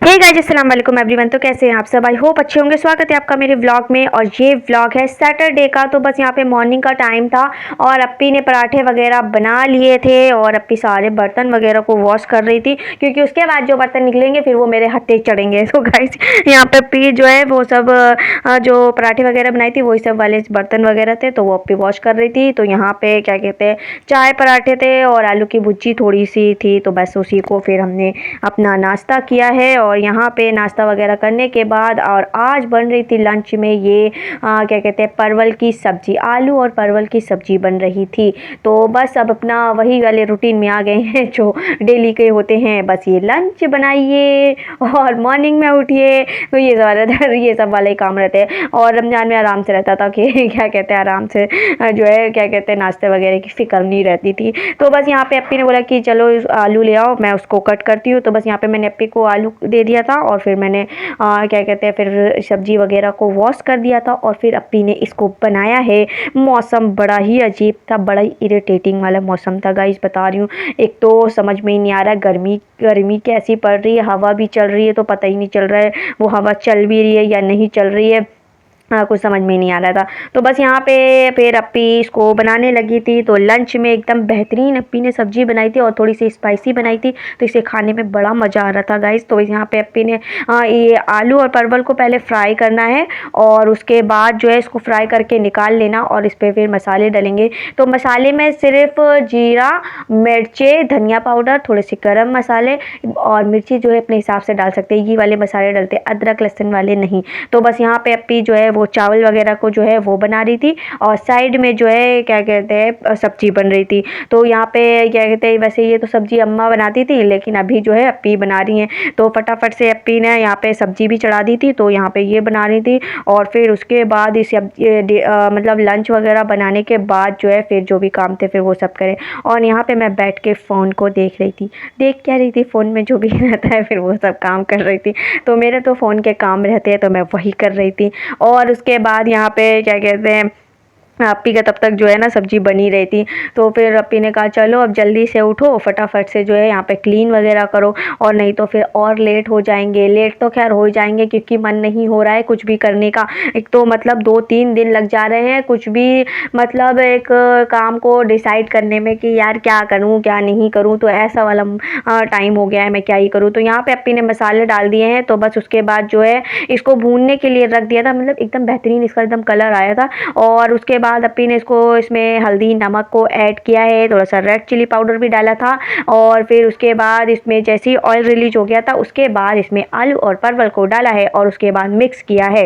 Hey guys, अस्सलाम वालेकुम everyone. तो कैसे हैं आप सब? आई होप अच्छे होंगे। स्वागत है आपका मेरे व्लॉग में। और ये व्लॉग है सैटरडे का। तो बस यहाँ पे मॉर्निंग का टाइम था और अप्पी ने पराठे वगैरह बना लिए थे और अप्पी सारे बर्तन वगैरह को वॉश कर रही थी, क्योंकि उसके बाद जो बर्तन निकलेंगे फिर वो मेरे हत्थे चढ़ेंगे। तो गाइस यहाँ पे अप्पी जो है वो सब जो पराठे वगैरह बनाई थी वही सब वाले बर्तन वगैरह थे, तो वो अप्पी वॉश कर रही थी। तो यहाँ पे क्या कहते हैं, चाय पराठे थे और आलू की भुज्जी थोड़ी सी थी, तो बस उसी को फिर हमने अपना नाश्ता किया है। और यहाँ पे नाश्ता वगैरह करने के बाद और आज बन रही थी लंच में ये क्या कहते हैं, परवल की सब्ज़ी, आलू और परवल की सब्ज़ी बन रही थी। तो बस अब अपना वही वाले रूटीन में आ गए हैं जो डेली के होते हैं। बस ये लंच बनाइए और मॉर्निंग में उठिए, तो ये सब वाले काम रहते हैं। और रमज़ान में आराम से रहता था कि क्या कहते हैं, आराम से जो है क्या कहते हैं, नाश्ते वगैरह की फ़िक्र नहीं रहती थी। तो बस यहाँ पे अप्पी ने बोला कि चलो आलू ले आओ, मैं उसको कट करती हूँ। तो बस यहाँ पे मैंने अप्पी को आलू दे दिया था और फिर मैंने क्या कहते हैं, फिर सब्जी वगैरह को वॉश कर दिया था और फिर अप्पी ने इसको बनाया है। मौसम बड़ा ही अजीब था, बड़ा ही इरिटेटिंग वाला मौसम था गाइस, बता रही हूँ। एक तो समझ में ही नहीं आ रहा, गर्मी गर्मी कैसी पड़ रही है, हवा भी चल रही है तो पता ही नहीं चल रहा है वो हवा चल भी रही है या नहीं चल रही है। कुछ समझ में नहीं आ रहा था। तो बस यहाँ पे फिर अप्पी इसको बनाने लगी थी। तो लंच में एकदम बेहतरीन अप्पी ने सब्ज़ी बनाई थी और थोड़ी सी स्पाइसी बनाई थी, तो इसे खाने में बड़ा मज़ा आ रहा था गाइस। तो यहाँ पे अप्पी ने ये आलू और परवल को पहले फ्राई करना है और उसके बाद जो है इसको फ्राई करके निकाल लेना और इस पर फिर मसाले डलेंगे। तो मसाले में सिर्फ जीरा, मिर्चें, धनिया पाउडर, थोड़े से गरम मसाले और मिर्ची जो है अपने हिसाब से डाल सकते हैं, ये वाले मसाले डलते हैं, अदरक लहसुन वाले नहीं। तो बस यहाँ पे अप्पी जो है वो चावल वगैरह को जो है वो बना रही थी और साइड में जो है क्या कहते हैं, सब्जी बन रही थी। तो यहाँ पे क्या कहते हैं, वैसे ये तो सब्जी अम्मा बनाती थी लेकिन अभी जो है अप्पी बना रही हैं। तो फटाफट से अप्पी ने यहाँ पे सब्जी भी चढ़ा दी थी, तो यहाँ पे ये बना रही थी। और फिर उसके बाद इस मतलब लंच वगैरह बनाने के बाद जो है फिर जो भी काम थे फिर वो सब करें। और यहाँ पे मैं बैठ के फ़ोन को देख रही थी। देख क्या रही थी, फ़ोन में जो भी रहता है फिर वो सब काम कर रही थी। तो मेरे तो फ़ोन के काम रहते हैं तो मैं वही कर रही थी। और उसके बाद यहाँ पे क्या कहते हैं, अप्पी का तब तक जो है ना सब्ज़ी बनी रही थी। तो फिर अप्पी ने कहा चलो अब जल्दी से उठो, फटाफट से जो है यहाँ पे क्लीन वगैरह करो और नहीं तो फिर और लेट हो जाएंगे। लेट तो खैर हो जाएंगे क्योंकि मन नहीं हो रहा है कुछ भी करने का। एक तो मतलब 2-3 दिन लग जा रहे हैं कुछ भी मतलब एक काम को डिसाइड करने में कि यार क्या करूँ क्या नहीं करूँ, तो ऐसा वाला टाइम हो गया है, मैं क्या ही करूँ। तो यहाँ पे अप्पी ने मसाले डाल दिए हैं। तो बस उसके बाद जो है इसको भूनने के लिए रख दिया था, मतलब एकदम बेहतरीन इसका एकदम कलर आया था। और उसके बाद अप्पी ने इसको इसमें हल्दी नमक को ऐड किया है, थोड़ा सा रेड चिली पाउडर भी डाला था। और फिर उसके बाद इसमें जैसे ही ऑयल रिलीज हो गया था उसके बाद इसमें आलू और परवल को डाला है और उसके बाद मिक्स किया है।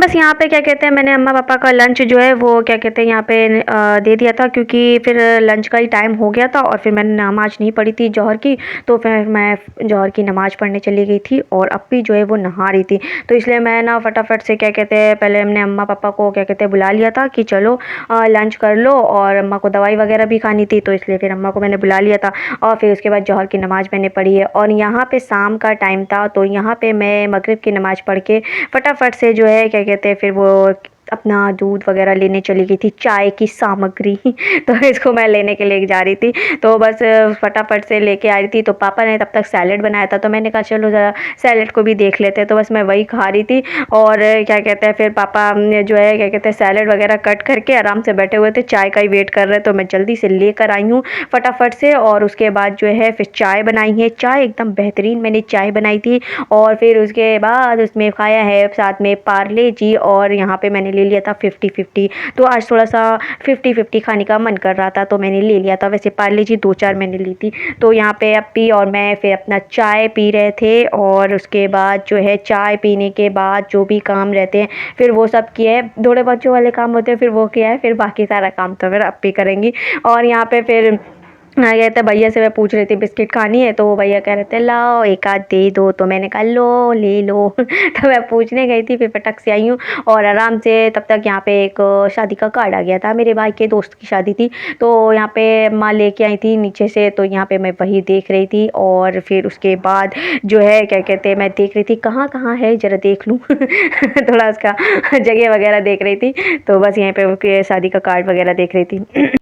बस यहाँ पे क्या कहते हैं मैंने अम्मा पापा का लंच जो है वो क्या कहते हैं यहाँ पे दे दिया था, क्योंकि फिर लंच का ही टाइम हो गया था और फिर मैंने नमाज़ नहीं पढ़ी थी जौहर की, तो फिर मैं जौहर की नमाज़ पढ़ने चली गई थी और अप्पी जो है वो नहा रही थी। तो इसलिए मैं ना फटाफट से क्या कहते हैं पहले हमने अम्मा पापा को क्या कहते हैं बुला लिया था कि चलो लंच कर लो, और अम्मा को दवाई वगैरह भी खानी थी, तो इसलिए फिर अम्मा को मैंने बुला लिया था। और फिर उसके बाद जौहर की नमाज़ मैंने पढ़ी है और यहाँ पे शाम का टाइम था, तो यहाँ पे मैं मगरिब की नमाज़ पढ़ के फटाफट से जो है क्या कहते हैं फिर वो अपना दूध वगैरह लेने चली गई थी, चाय की सामग्री तो इसको मैं लेने के लिए जा रही थी। तो बस फटाफट से लेके आ रही थी, तो पापा ने तब तक सैलेड बनाया था, तो मैंने कहा चलो ज़रा सैलेड को भी देख लेते हैं, तो बस मैं वही खा रही थी। और क्या कहते हैं फिर पापा ने जो है क्या कहते हैं सैलेड वगैरह कट करके आराम से बैठे हुए थे, चाय का ही वेट कर रहे, तो मैं जल्दी से लेकर आई हूँ फटाफट से। और उसके बाद जो है फिर चाय बनाई है, चाय एकदम बेहतरीन मैंने चाय बनाई थी। और फिर उसके बाद उसमें खाया है साथ में पार्ले जी, और यहाँ पे मैंने ले लिया था 50-50। तो आज थोड़ा सा 50-50 खाने का मन कर रहा था, तो मैंने ले लिया था। वैसे पार्ले जी 2-4 मैंने ली थी। तो यहाँ पे अप्पी और मैं फिर अपना चाय पी रहे थे, और उसके बाद जो है चाय पीने के बाद जो भी काम रहते हैं फिर वो सब किए हैं, थोड़े बच्चों वाले काम होते हैं फिर वो किया है, फिर बाकी सारा काम तो फिर अप्पी करेंगी। और यहाँ पे फिर आ गए थे भैया से, मैं पूछ रही थी बिस्किट खानी है, तो वो भैया कह रहे थे लाओ एक आध दे दो, तो मैंने कहा लो ले लो तो मैं पूछने गई थी, फिर फटक से आई हूँ। और आराम से तब तक यहाँ पे एक शादी का कार्ड आ गया था, मेरे भाई के दोस्त की शादी थी, तो यहाँ पे माँ लेके आई थी नीचे से, तो यहाँ पे मैं वही देख रही थी। और फिर उसके बाद जो है क्या कहते हैं मैं देख रही थी कहाँ कहाँ है ज़रा देख लूँ थोड़ा उसका जगह वगैरह देख रही थी, तो बस यहीं पे शादी का कार्ड वगैरह देख रही थी।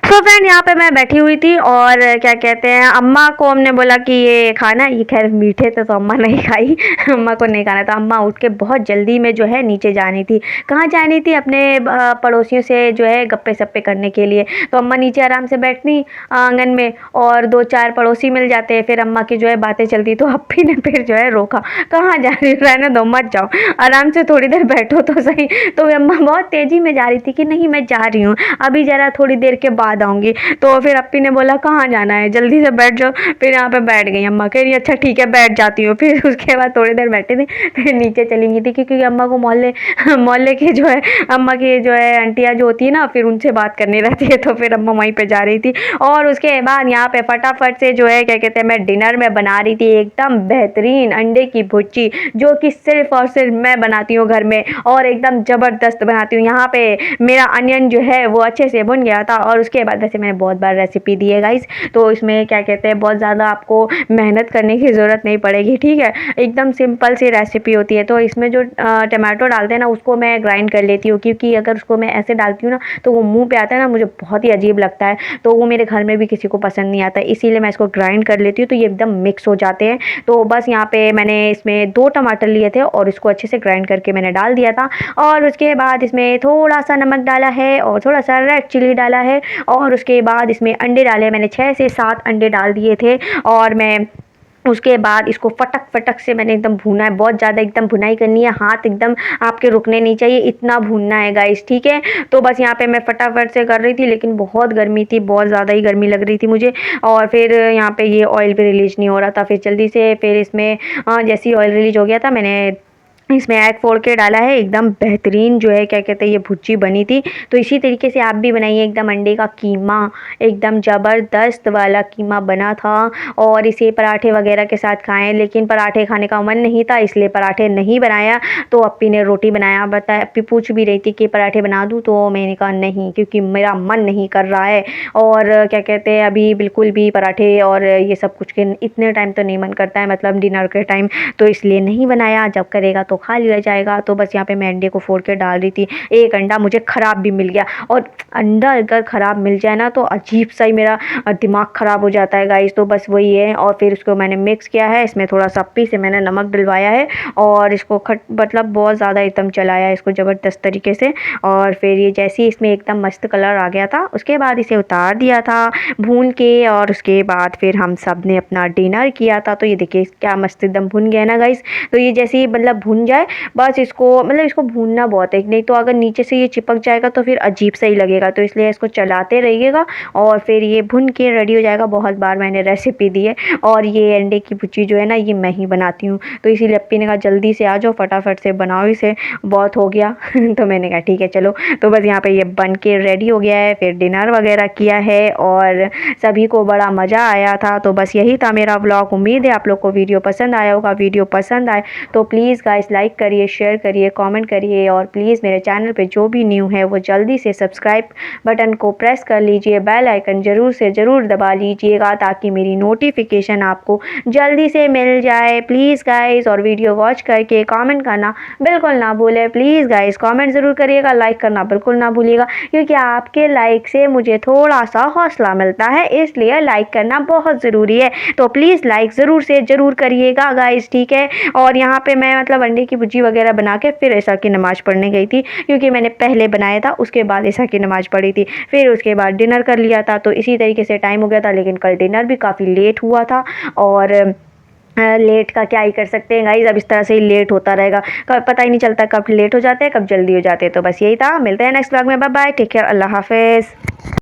तो फ्रेंड यहाँ पे मैं बैठी हुई थी, और क्या कहते हैं अम्मा को हमने बोला कि ये खाना, ये खैर मीठे थे तो अम्मा नहीं खाई अम्मा को नहीं खाना था। अम्मा उठ के बहुत जल्दी में जो है नीचे जानी थी। कहाँ जानी थी? अपने पड़ोसियों से जो है गप्पे सप्पे करने के लिए। तो अम्मा नीचे आराम से बैठती आंगन में, और 2-4 पड़ोसी मिल जाते, फिर अम्मा की जो है बातें चलती। तो अप्पी ने फिर जो है रोका, कहाँ जा रही, रहने दो मत जाओ, आराम से थोड़ी देर बैठो तो सही। तो अम्मा बहुत तेज़ी में जा रही थी कि नहीं मैं जा रही हूँ, अभी ज़रा थोड़ी देर के बाद आऊँगी। तो फिर अप्पी ने बोला कहाँ जाना है, जल्दी से बैठ जाओ। फिर यहाँ पे बैठ गई। अम्मा कह रही अच्छा ठीक है बैठ जाती हूँ। फिर उसके बाद थोड़ी देर बैठे थे, फिर नीचे चली गई थी, क्योंकि अम्मा को मोहल्ले मोहल्ले की जो है अम्मा की जो है आंटियाँ जो होती है ना, फिर उनसे बात करनी रहती है, तो फिर अम्मा वहीं पे जा रही थी। और उसके बाद यहाँ पे फटाफट से जो है क्या कहते हैं मैं डिनर में बना रही थी एकदम बेहतरीन अंडे की भुर्जी, जो कि सिर्फ और सिर्फ मैं बनाती हूँ घर में, और एकदम ज़बरदस्त बनाती हूँ। यहाँ पे मेरा अनियन जो है वो अच्छे से बन गया था। और उसके बाद वैसे मैंने बहुत बार रेसिपी दी है गाइस, तो इसमें क्या कहते हैं बहुत ज़्यादा आपको मेहनत करने की ज़रूरत नहीं पड़ेगी, ठीक है, एकदम सिंपल सी रेसिपी होती है। तो इसमें जो टमाटो डालते हैं ना उसको मैं ग्राइंड कर लेती हूँ, क्योंकि अगर उसको मैं ऐसे डालती हूँ ना तो वो मुँह पे आता है ना, मुझे बहुत ही अजीब लगता है, तो वो मेरे घर में भी किसी को पसंद नहीं आता, इसीलिए मैं इसको ग्राइंड कर लेती हूँ, तो ये एकदम मिक्स हो जाते हैं। तो बस यहाँ पे मैंने इसमें 2 टमाटर लिए थे और इसको अच्छे से ग्राइंड करके मैंने डाल दिया था। और उसके बाद इसमें थोड़ा सा नमक डाला है और थोड़ा सा रेड चिली डाला है, और उसके बाद इसमें अंडे डाले, मैंने 6 से 7 अंडे डाल दिए थे। और मैं उसके बाद इसको फटक फटक से मैंने एकदम भूना है, बहुत ज़्यादा एकदम भुनाई करनी है, हाथ एकदम आपके रुकने नहीं चाहिए, इतना भूनना है गाइस, ठीक है। तो बस यहाँ पे मैं फटाफट से कर रही थी, लेकिन बहुत गर्मी थी, बहुत ज़्यादा ही गर्मी लग रही थी मुझे। और फिर यहाँ पे ये ऑयल भी रिलीज़ नहीं हो रहा था। फिर जल्दी से फिर इसमें जैसे ही ऑयल रिलीज़ हो गया था, मैंने इसमें एग फोड़ के डाला है, एकदम बेहतरीन जो है क्या कहते हैं ये भुर्जी बनी थी। तो इसी तरीके से आप भी बनाइए, एकदम अंडे का कीमा, एकदम ज़बरदस्त वाला कीमा बना था, और इसे पराठे वगैरह के साथ खाएं। लेकिन पराठे खाने का मन नहीं था, इसलिए पराठे नहीं बनाया, तो अप्पी ने रोटी बनाया। बताया, अप्पी पूछ भी रही थी कि पराठे बना दूँ, तो मैंने कहा नहीं, क्योंकि मेरा मन नहीं कर रहा है, और क्या कहते हैं अभी बिल्कुल भी पराठे और ये सब कुछ के इतने टाइम तो नहीं मन करता है, मतलब डिनर के टाइम, तो इसलिए नहीं बनाया। जब करेगा तो तो खा लिया जाएगा। तो बस यहाँ पे मैं अंडे को फोड़ के डाल रही थी। एक अंडा मुझे ख़राब भी मिल गया, और अंडा अगर ख़राब मिल जाए ना तो अजीब सा ही मेरा दिमाग ख़राब हो जाता है गाइस। तो बस वही है, और फिर उसको मैंने मिक्स किया है। इसमें थोड़ा सा अप्पी से मैंने नमक डलवाया है और इसको मतलब बहुत ज़्यादा एकदम चलाया इसको ज़बरदस्त तरीके से। और फिर ये जैसे ही इसमें एकदम मस्त कलर आ गया था, उसके बाद इसे उतार दिया था भून के। और उसके बाद फिर हम सब ने अपना डिनर किया था। तो ये देखिए क्या मस्त एकदम भुन गया ना गाइस। तो ये जैसे ही मतलब भुन जाए, बस इसको मतलब इसको भूनना बहुत है, नहीं तो अगर नीचे से ये चिपक जाएगा तो फिर अजीब सा ही लगेगा। तो इसलिए इसको चलाते रहिएगा और फिर ये भुन के रेडी हो जाएगा। बहुत बार मैंने रेसिपी दी है, और ये अंडे की भुर्जी जो है ना, ये मैं ही बनाती हूँ। तो इसीलिए अप्पी ने कहा जल्दी से आ जाओ, फटाफट से बनाओ इसे, बहुत हो गया। तो मैंने कहा ठीक है चलो। तो बस यहाँ पे ये बन के रेडी हो गया है। फिर डिनर वगैरह किया है और सभी को बड़ा मज़ा आया था। तो बस यही था मेरा व्लॉग। उम्मीद है आप लोग को वीडियो पसंद आया होगा। वीडियो पसंद आए तो प्लीज़ गाइस लाइक करिए, शेयर करिए, कमेंट करिए, और प्लीज़ मेरे चैनल पे जो भी न्यू है वो जल्दी से सब्सक्राइब बटन को प्रेस कर लीजिए। बेल आइकन ज़रूर से ज़रूर दबा लीजिएगा ताकि मेरी नोटिफिकेशन आपको जल्दी से मिल जाए प्लीज़ गाइस। और वीडियो वॉच करके कमेंट करना बिल्कुल ना भूलें प्लीज़ गाइस। कमेंट ज़रूर करिएगा, लाइक करना बिल्कुल ना भूलिएगा, क्योंकि आपके लाइक से मुझे थोड़ा सा हौसला मिलता है, इसलिए लाइक करना बहुत ज़रूरी है। तो प्लीज़ लाइक ज़रूर से ज़रूर करिएगा गाइस, ठीक है। और यहाँ पे मैं मतलब अंडे की भुर्जी वगैरह बना के फिर ऐसा की नमाज़ पढ़ने गई थी, क्योंकि मैंने पहले बनाया था, उसके बाद ऐसा की नमाज़ पढ़ी थी। फिर उसके बाद डिनर कर लिया था। तो इसी तरीके से टाइम हो गया था। लेकिन कल डिनर भी काफ़ी लेट हुआ था, और लेट का क्या ही कर सकते हैं गाइस। अब इस तरह से ही लेट होता रहेगा, कब पता ही नहीं चलता कब लेट हो जाते हैं कब जल्दी हो जाते हैं। तो बस यही था, मिलते हैं नेक्स्ट व्लॉग में। बाय बाय, टेक केयर, अल्लाह हाफिज़।